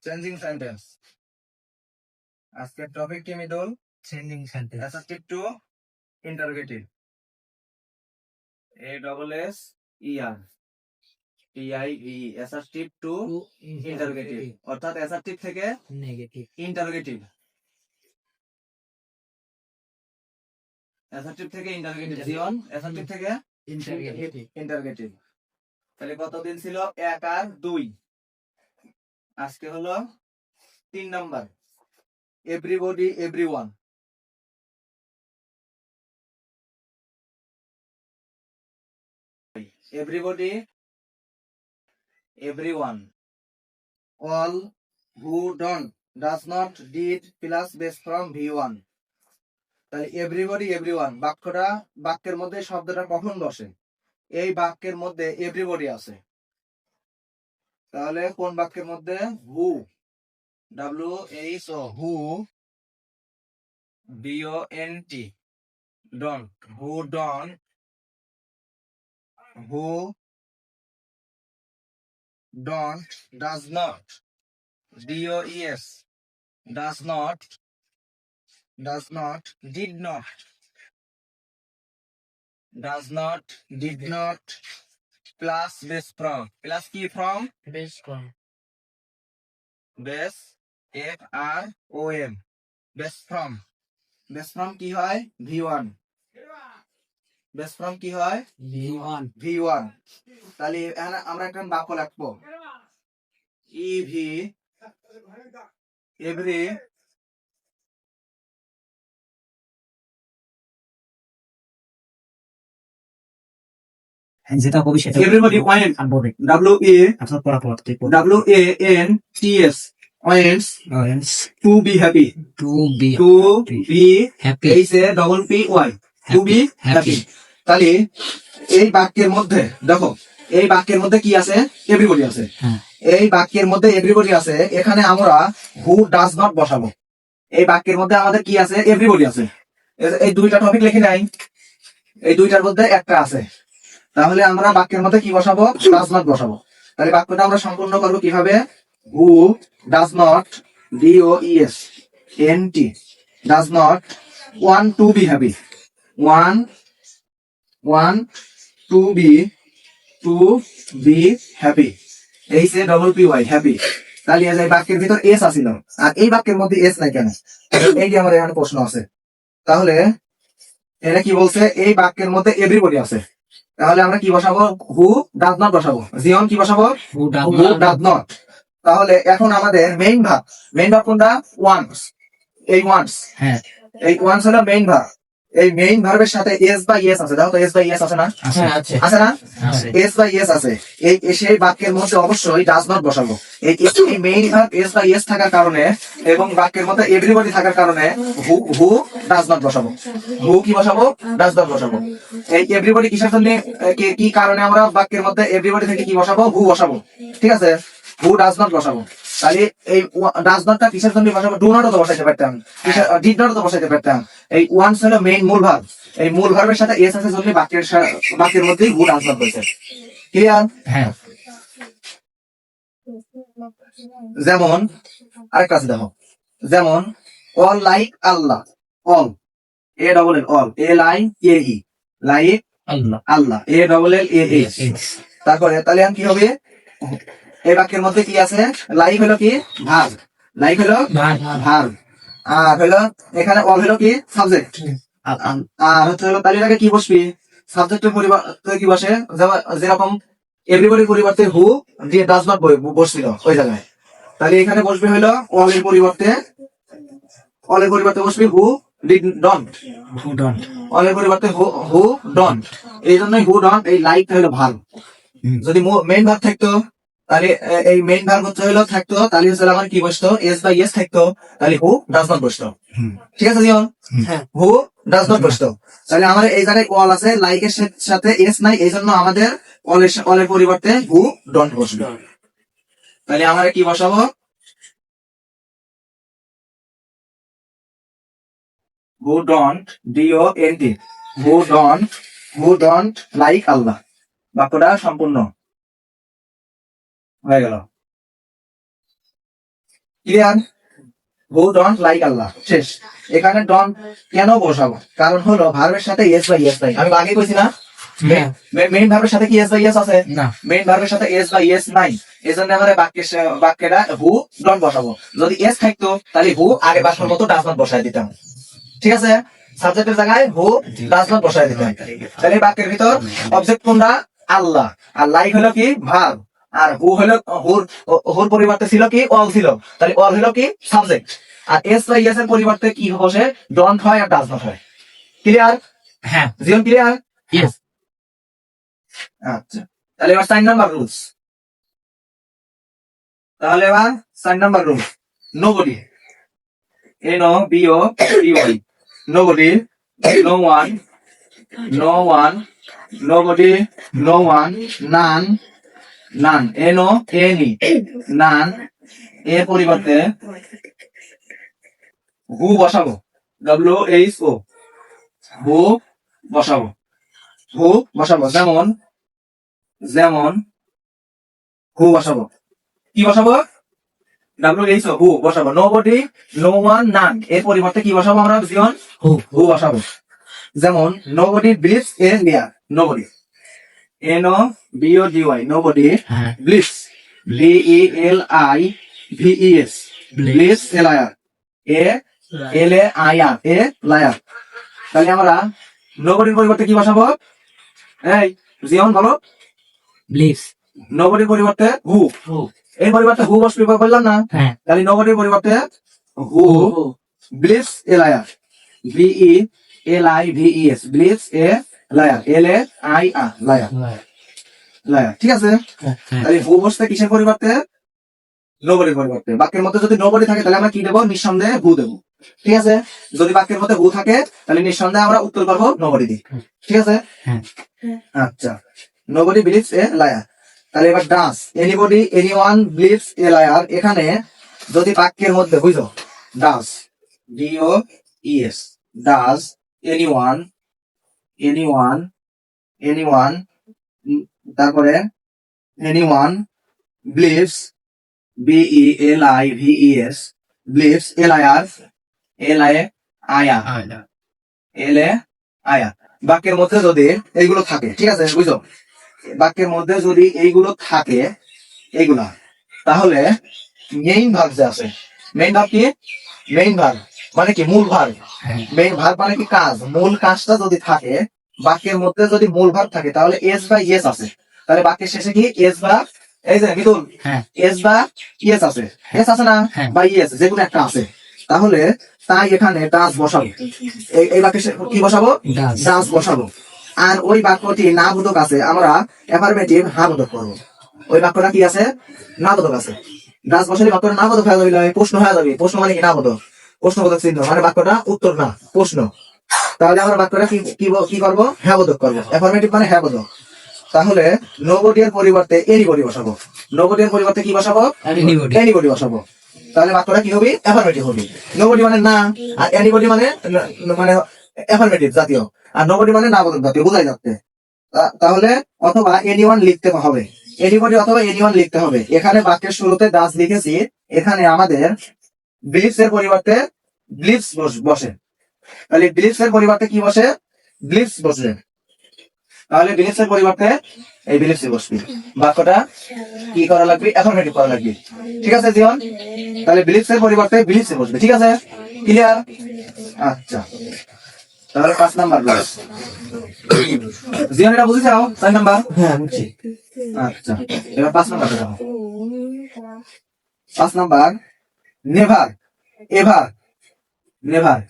Changing sentence. আজকের topic কি Midul? Changing sentence. Assertive to interrogative. A double S E R T I E, assertive to interrogative, অর্থাৎ assertive থেকে negative. Interrogative, assertive থেকে interrogative. জিওন assertive থেকে interrogative. তাহলে কতদিন ছিল? 1 আর 2। আজকে হলো 3 number, everybody everyone. Everybody everyone, all, who, don't, does not, did plus base from v1। তাহলে এভরিবডি এভরিওয়ান বাক্যটা, বাক্যের মধ্যে শব্দটা কখন বসে? এই বাক্যের মধ্যে এভরিবডি আছে, তাহলে কোন বাক্যের মধ্যে? Who, W H O, who, B O N T, don't, who don't, who don't, does not, DOES, does not, did not, did not, plus base from, plus কি from? Base form. base FROM, base from, base from কি হয়? V1, base from কি হয়? V1। তাহলে এখানে আমরা একটা বাক্য লিখবো, এভরি যেটা কবি সেটা everybody went, WANTS, wants to be happy, to be happy. এই যে double P Y, to be happy. তাহলে এই বাক্যের মধ্যে দেখো, এই বাক্যের মধ্যে কি আছে? এভরিবডি আছে। এই বাক্যের মধ্যে এভরিবডি আছে, এখানে আমরা হু ডাজ নট বসাবো। এই বাক্যের মধ্যে আমাদের কি আছে? এভরিবডি আছে। এই দুইটা টপিক লিখি নাই, এই দুইটার মধ্যে একটা আছে, তাহলে আমরা বাক্যের মধ্যে কি বসাবো? ডাজ নট বসাবো। তাহলে বাক্যটা আমরা সম্পূর্ণ করবো কিভাবে? Who does not, DOES NT, does not want to be happy, want to be happy, এই সে ডবল পি ওয়াই হ্যাপি। তাহলে এই বাক্যের ভিতর এস আসিল, আর এই বাক্যের মধ্যে এস নাই কেন? এইটি আমার এখানে প্রশ্ন আছে। তাহলে এটা কি বলছে? এই বাক্যের মধ্যে এভরিবডি আছে, তাহলে আমরা কি বসাবো? হু ডাজ নট বসাবো। জিওন কি বসাবো? হু ডাজ নট। তাহলে এখন আমাদের মেইন ভার্ব কোনটা? ওয়ান্টস। এই ওয়ান্টস, হ্যাঁ, এই ওয়ান্টস হলো মেইন ভার্ব। এই মেইন ভার্বের সাথে এস বা ইয়েস আছে, দেখো তো এস বা ইয়েস আছে না? আছে না? এস বা ইয়েস আছে। এই সেই বাক্যের মধ্যে অবশ্যই ডাজ নট বসাবো। এই মেইন ভার্ব এস বা ইয়েস থাকার কারণে এবং বাক্যের মধ্যে এভরিবডি থাকার কারণে হু ডাজ নট বসাবো। হু কি বসাবো? ডাজ নট বসাবো। এই এভরিবডি কিসের জন্য, কি কারণে আমরা বাক্যের মধ্যে এভরিবডি থেকে কি বসাবো? হু বসাবো। ঠিক আছে, হু ডাজ নট বসাবো। তাহলে এই ডাজ নটটা কিসের জন্য বসাবো? ডু নটও তো বসাইতে পারতাম, ডিড নটও তো বসাইতে পারতাম। এই ওয়ান্স হলো মেইন মূল ভার্ব, এই মূল ভার্বের সাথে এস আছে জন্য বাক্যের মধ্যেই হু ডাজ নট হয়েছে। ক্লিয়ার? হ্যাঁ। যেমন আরেকটা আছে দেখো, যেমন all like Allah, all A double L, all A lie A E, like Allah A double L A S. তারপরে তাহলে এখন কি হবে? এই বাক্যের মধ্যে কি আছে? লাইক হলো কি? ভার্ব, লাইক হলো ভার্ব, আর হলো এখানে অল হলো কি? সাবজেক্ট, আর হচ্ছে হলো তাহলে এটাকে কি বসবি? সাবজেক্টের পরিবর্তে কি বসে? যেরকম এভরিবডির পরিবর্তে হু দিয়ে ডাজ নট বসছিল ওই জায়গায়, তাহলে এখানে বসবে হলো অলের পরিবর্তে বসবে হু ডন্ট, অলের পরিবর্তে হু ডন্ট। এই জন্যই হু ডন্ট, এই লাইক হলো ভার্ব। যদি মেইন ভার্ব থাকতো তাহলে এই মেইন ভার্ব হচ্ছে হলো থাকতো, তাহলে হচ্ছে আমার কি বসতো? এস বা ইয়েস থাকতো, তাহলে হু ডাজ নট বসতো। ঠিক আছে জিয়ন? হু ডাজ নট বসতো। তাহলে আমাদের এই জায়গায় অল আছে, লাইকের সাথে এস নাই, এই জন্য আমাদের অলের পরিবর্তে হু ডন্ট বসবে। তাহলে আমরা কি বসাবো? Who don't, DONT, who don't like Allah. বাক্যটা সম্পূর্ণ হয়ে গেল। Clear? Who don't like Allah, শেষ। এখানে ডন কেন বসাবো, কারণ হলো ভার্বের সাথে ইয়েস বা ইয়েস নাই। আমি আগে কইছি না হ্যাঁ। মেইন ভার্বের সাথে কি ইয়েস বা ইয়েস আছে? না। মেইন ভার্বের সাথে এস বা ইয়েস নাই, এজন্য আমরা বাক্যটা হু ডন বসাবো। যদি এস থাকতো তাহলে হু আগে বাক্যের মতো ডাজ নট বসায় দিতাম, ঠিক আছে? সাবজেক্টের জায়গায় হু ডাজ নট বসায় দিতাম। তাহলে এই বাক্যের ভিতর অবজেক্ট কোনটা? আল্লাহ। আর লাইক হলো কি? ভার্ব। আর হু হলো হুর পরিবর্তে ছিল কি? অল ছিল। তাহলে অল হলো কি? সাবজেক্ট। আর এস বা ইয়েস এর পরিবর্তে কি বসে? ডন্ট হয় আর ডাজ নট হয়। ক্লিয়ার? হ্যাঁ। জীবন ক্লিয়ার? ইয়েস। আচ্ছা, তাহলে এবার 4 নাম্বার রুলস। তাহলে এবার 4 number rules. Nobody, NOBODY, nobody, no one, no one, nobody, no one, none, none, NO any, none এর পরিবর্তে হু বসাবো, WHO, হু বসাবো, হু বসাবো। যেমন যেমন হু বসাবো, কি বসাবো? WHO, হু বসাবো। নোবডি, নো ওয়ান, নান এর পরিবর্তে কি বসাবো আমরা? জীবন হু। হু বসাবো। যেমন নোবডি বিলিভস ইন লিয়ার, নোবডি, NOBODY, নোবডি হ্যাঁ। Believes, BELIVES, believes a liar, LAIR, A liar. তাহলে আমরা নোবডির পরিবর্তে কি বসাবো? এই জীবন বলো। ব্লিভস। নোবডির পরিবর্তে হু, হু। এর পরিবর্তে হু বসবে বললাম না? হ্যাঁ। তাহলে নোবডির পরিবর্তে who believes a liar, BELIVES, believes a liar, LAIR, liar, liar. ঠিক আছে? হ্যাঁ। তাহলে হু বসতে কিসের পরিবর্তে? নোবডির পরিবর্তে। বাক্যের মধ্যে যদি নোবডি থাকে তাহলে আমরা কি দেবো? নিঃসন্দেহে হু দেবো। ঠিক আছে? যদি বাক্যের মধ্যে হু থাকে তাহলে নিঃসন্দেহে আমরা উত্তর করবো নোবডি দিই। ঠিক আছে? হ্যাঁ। আচ্ছা, নোবডি বিলিভস এ লায়ার। তাহলে এবার does, anybody, anyone believes a liar. এখানে যদি বাক্যের মধ্যে বুঝো, does, DOES, does, anyone, anyone, anyone, তারপরে anyone believes, BELIVES, believes a liar, LAIR। বাক্যের মধ্যে যদি এইগুলো থাকে, ঠিক আছে? বুঝো, বাক্যের মধ্যে যদি এইগুলো থাকে, এইগুলা, তাহলে মেইন ভার্ব যে আছে, মেইন ভার্ব কি? মেইন ভার্ব মানে কি? মূল ভার্ব। মেইন ভার্ব মানে কি? কাজ। মূল কাজটা যদি থাকে বাক্যের মধ্যে, যদি মূল ভার্ব থাকে তাহলে এস বা ইয়েস আছে। তাহলে বাক্যের শেষে কি? এস বা, এই যে মিতুল, হ্যাঁ। এস বা ইয়েস আছে, এস আছে না? হ্যাঁ। বা ইয়েস, যেকোনো একটা আছে। তাহলে তাই এখানে ডাস বসাবো। এই বাক্যে কি বসাবো? ডাস। ডাস বসাবো। আর ওই বাক্যটি না বোধক আছে, আমরা অ্যাফার্মেটিভ হ্যাঁ বোধক করবো। ওই বাক্যটা কি আছে? না বোধক আছে। ডাস বসালে বাক্যটা না বোধক হয়ে যাবে, প্রশ্ন হয়ে যাবে। প্রশ্ন মানে কি? না বোধক, প্রশ্নবোধক চিহ্ন, মানে বাক্যটা উত্তর না, প্রশ্ন। তাহলে আমরা বাক্যটা কি করবো? হ্যাঁ বোধক করবো। অ্যাফার্মেটিভ মানে হ্যাঁ বোধক। তাহলে নোবডি এর পরিবর্তে এনিবডি বসাবো। নোবডি এর পরিবর্তে কি বসাবো? Anybody। এনিবডি বসাবো। তাহলে বাক্যটা কি হবে? অ্যাফার্মেটিভ হবে। নোবডি মানে না, আর এনিবডি মানে অ্যাফার্মেটিভ জাতীয়, আর নোবডি মানে না বোধক জাতীয়, বোঝাই যাচ্ছে। তাহলে অথবা এনিওয়ান লিখতে হবে, এনিবডি অথবা এনিওয়ান লিখতে হবে। এখানে বাক্যের শুরুতে ডাস লিখেছি, এখানে আমাদের বিলিভস এর পরিবর্তে বিলিভস বসে। তাহলে বিলিভস এর পরিবর্তে কি বসে? বিলিভস বসে। তাহলে বিলিভস এর পরিবর্তে এই বিলিভস বসবে। বাক্যটা কি করা লাগবে? অ্যাফার্মেটিভ করা লাগবে। ঠিক আছে জীবন? তাহলে বিলিভস এর পরিবর্তে বিলিভস বসবে। ঠিক আছে? ক্লিয়ার? আচ্ছা, তাহলে 5 নাম্বার রুলস। জীবন এটা বুঝে যাও? 4 নাম্বার? হ্যাঁ, বুঝছি। আচ্ছা, এবার 5 নাম্বারে যাও। 5 number, never, ever, never,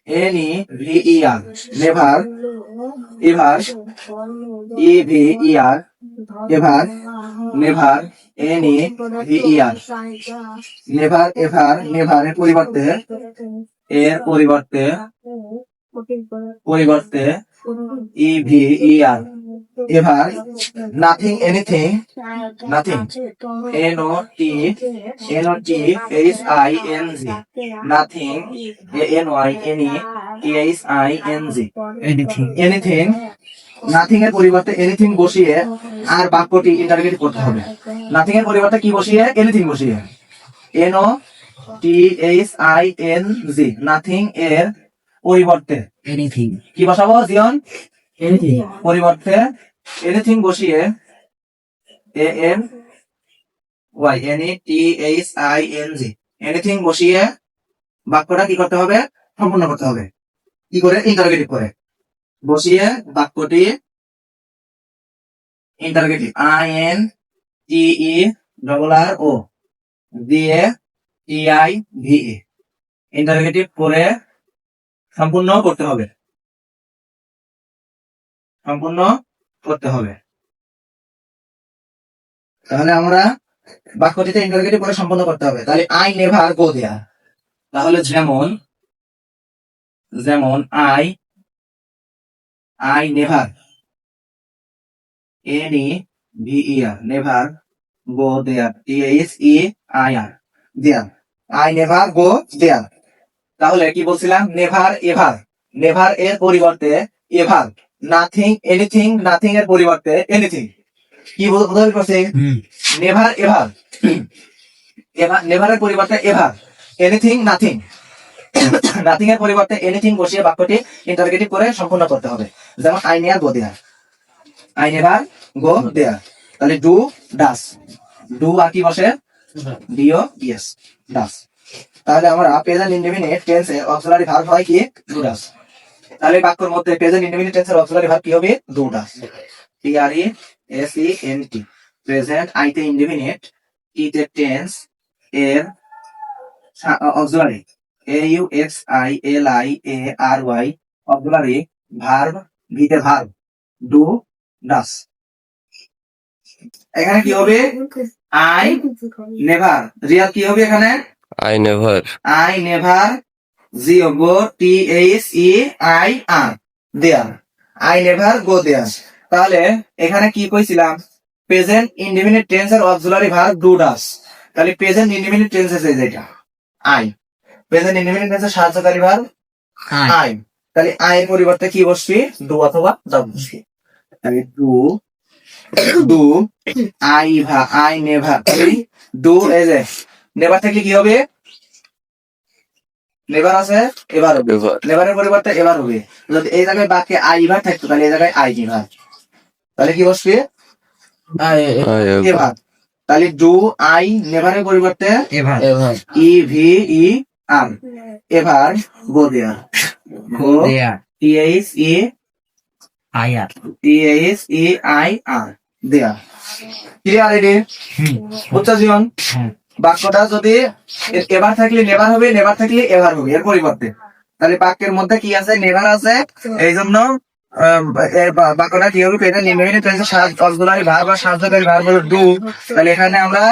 NEVER, never, ever, EVER, ever, never, NEVER, never, ever, never এর পরিবর্তে EVER, ever, nothing, anything, nothing, NOTHING, nothing, ANYNETHING, Anything। Anything. Nothing এর পরিবর্তে এনিথিং বসিয়ে আর বাক্যটি ইন্টারগেট করতে হবে। নাথিং এর পরিবর্তে কি বসিয়ে? এনিথিং বসিয়ে, THING, নাথিং এর পরিবর্তে এনিথিং কি বসাবো জিয়ন? এনিথিং পরিবর্তে এনিথিং বসিয়ে ANYNETHING, এনিথিং বসিয়ে বাক্যটা কি করতে হবে? সম্পূর্ণ করতে হবে। কি করে? ইন্টারোগেটিভ করে বসিয়ে বাক্যটি ইন্টারোগেটিভ INTERRO দিয়ে TIVE ইন্টারোগেটিভ করে সম্পূর্ণ করতে হবে। সম্পূর্ণ করতে হবে। তাহলে আমরা বাক্যটিতে ইন্টারোগেটিভ করে সম্পূর্ণ করতে হবে। তাহলে আই নেভার গো দেয়ার। তাহলে যেমন যেমন I never NEVER never go there THEIR there. I never go there. তাহলে কি বলছিলাম? নেভার এভার, নেভার এর পরিবর্তে এভার, নাথিং এনিথিং, নাথিং এর পরিবর্তে এনিথিং। কি বোঝাতে পারছি? নেভার এভার, এভার নেভারের পরিবর্তে এভার, এনিথিং নাথিং, নাথিং এর পরিবর্তে এনিথিং বসিয়ে বাক্যটি ইন্টারোগেটিভ করে সম্পূর্ণ করতে হবে। যেমন I never go there, I never go there. তাহলে ডু ডাস, ডু আর কি বসে? D O E S does. তাহলে আমরা প্রেজেন্ট ইনডেফিনিট টেন্সে অক্সিলারি ভার্ব হয় কি? Do does. তাহলে বাক্যের মধ্যে প্রেজেন্ট ইনডেফিনিট টেন্সের অক্সিলারি ভার্ব কি হবে? Do does. PRESENT প্রেজেন্ট আইতে ইনডেফিনিট, ইতে টেন্স এর অক্সিলারি AUXILIARY অক্সিলারি ভার্ব ভিতে ভার্ব ডু ডাস। এখানে কি হবে? আই নেভার, রিয়াল কি হবে এখানে? I never. I never go THEIR there, I never go there. তাহলে এখানে কি কইছিলাম? প্রেজেন্ট ইনডেফিনিট টেন্সের অক্সিলারি ভার্ব ডু ডাস। তাহলে প্রেজেন্ট ইনডেফিনিট টেন্সের যেটা আই, প্রেজেন্ট ইনডেফিনিট টেন্সের সাহায্যকারী ভার্ব আই। তাহলে আই এর পরিবর্তে কি বসবে? ডু অথবা ডাব বসবে। তাহলে do I never, do as a never থেকে কি হবে? নেভার আছে এবার হবে, Never. নেভারের পরিবর্তে এবার হবে। যদি এই জায়গায় বাক্যে আই ভার থাকতো তাহলে এই জায়গায় আই নেভার, তাহলে কি বসবে? I ever. এভার। তাহলে ডু আই নেভারের পরিবর্তে ever EVER ever go there, go there আয়ার THEIR দেয়ার। ক্লিয়ার এটি? বুঝছো জীবন? বাক্যটা যদি এবার থাকলে নেভার হবে, নেভার থাকলে এভার হবে এর পরিবর্তে। তাহলে বাক্যের মধ্যে কি আছে? নেভার আছে, এই জন্য বাক্যটা কি হবে? এটা নিম্নলিখিত টেন্সের অক্সিলারি ভার্ব বা সাহায্যকারী ভার্ব হলো ডু। তাহলে এখানে আমরা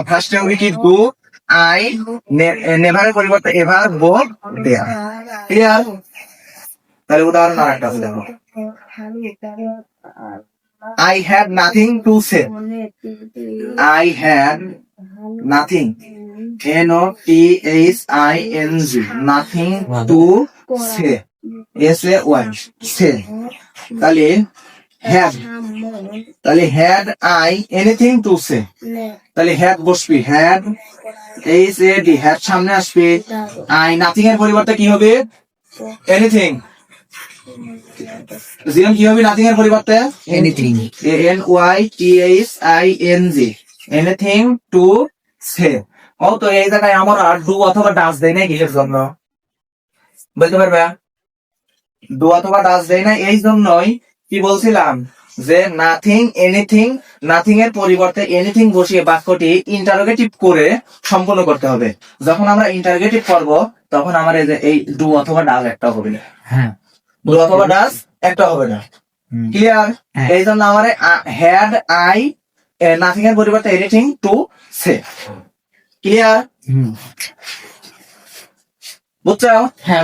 ফার্স্টে হবে কি? ডু আই নেভারের পরিবর্তে এভার গো দেয়ার। ক্লিয়ার? তাহলে উদাহরণ আর একটা আছে, দেখো। I had nothing to say. I had nothing. NOTHING. Nothing to say. SAY. Say. তাহলে had. তাহলে had I anything to say. তাহলে had বসবে, had HAD, had সামনে আসবে। I nothing এর পরিবর্তে কি হবে? anything. জিরন কি হবে নাথিং এর পরিবর্তে? Anything ANYTHING, anything to say. ও তো এই জায়গায় আমরা ডু অথবা ডাস দেই না কিসের জন্য? বলতে পারবে? ডু অথবা ডাস দেই না এই জন্যই কি বলছিলাম যে নাথিং এনিথিং, নাথিং এর পরিবর্তে এনিথিং বসিয়ে বাক্যটি ইন্টারোগেটিভ করে সম্পূর্ণ করতে হবে। যখন আমরা ইন্টারোগেটিভ করব তখন আমার এই যে এই ডু অথবা ডাস একটা হবে না, হ্যাঁ ডু অথবা ডাস একটা হবে না। ক্লিয়ার? হ্যাঁ। এই জন্য আমার হ্যাড আই নাথিং এর পরিবর্তে এনিথিং টু সে। ক্লিয়ার? বুঝছো? হ্যাঁ